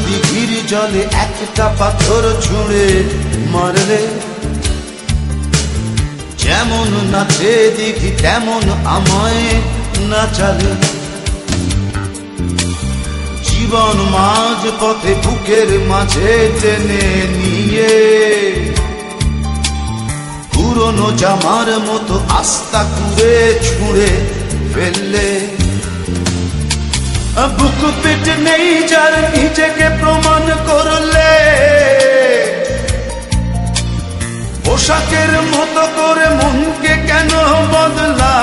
দিঘির জলে একটা পাথর ছুঁড়ে মারলে যেমন নাচে দিঘি তেমন আমায় নাচালে। জীবন মাঝ পথে বুকের মাঝে টেনে নিয়ে পুরনো জামার মতো আস্তা কুড়ে ছুঁড়ে ফেললে। বুক পিট নেই যার নিজেকে প্রমাণ করলে, পোশাকের মতো করে মনকে কেন বদলা?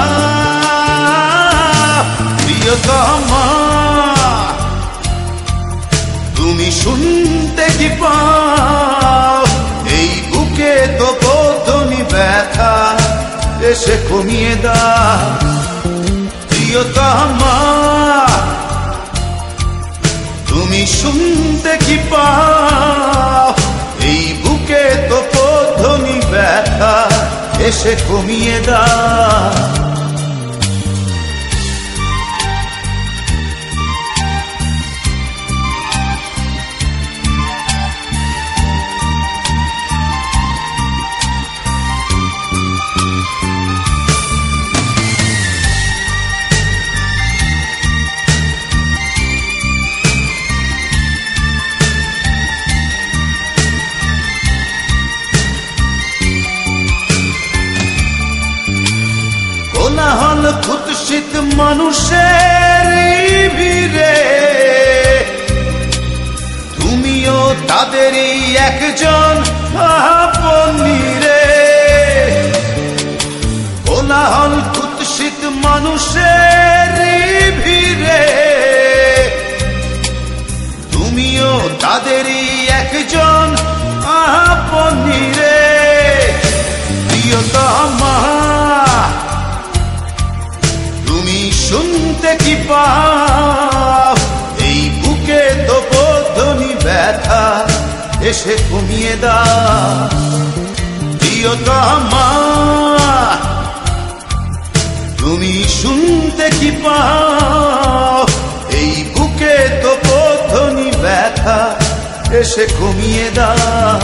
প্রিয়তমা তুমি শুনতে কি পাও? এই বুকে তো বোধনি ব্যথা এসে কমিয়ে দাও। প্রিয়তমা তুমি শুনতে কি পাও? এই বুকে তো বোধনি ব্যথা এসে কমিয়ে দাও। কোলাহল কুৎসিত মানুষের ভিড়ে তুমিও তাদেরই একজন আপনি রে। কোলাহল কুৎসিত মানুষের ভিড়ে তুমিও তাদেরই একজন আপনি রে। প্রিয়তমা তুমি শুনতে কি পাও? এই বুকে তো বোধনি ব্যথা এসে কমিয়ে দাও। প্রিয়তমা তুমি শুনতে কি পাও? এই বুকে তো বোধনি ব্যথা এসে কমিয়ে দাও।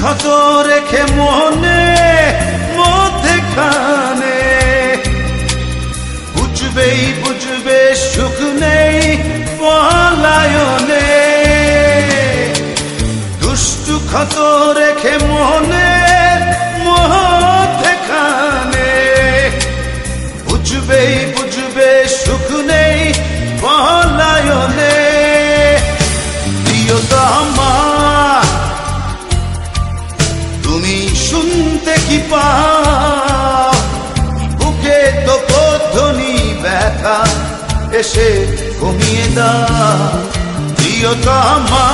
ক্ষত রেখে মনে মধ্যে খানে বুঝবেই বুঝবে সুখ নেই পলায়নে। দুষ্টু ক্ষত রেখে মনে মধ্যে খানে বুঝবেই বুঝবে সুখ নেই পলায়নে। প্রিয়তমা তুমি শুনতে কি পাও? বুকে তো বোধনি ব্যথা এসে কমিয়ে দাও। প্রিয়তমা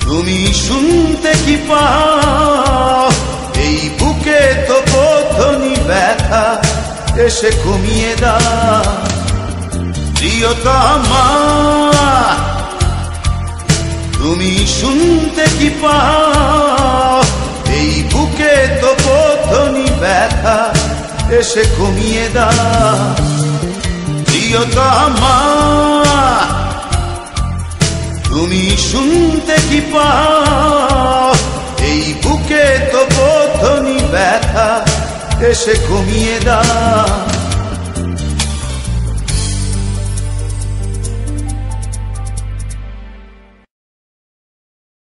তুমি শুনতে কি পাও? এই বুকে তো বোধনি ব্যথা এসে কমিয়ে দাও। প্রিয়তমা তুমি শুনতে কি পাও? এই বুকে তো বোধনি ব্যথা এসে কমিয়ে দাও। প্রিয়তমা তুমি শুনতে কি পাও? এই বুকে তো বোধনি ব্যথা এসে কমিয়ে দাও।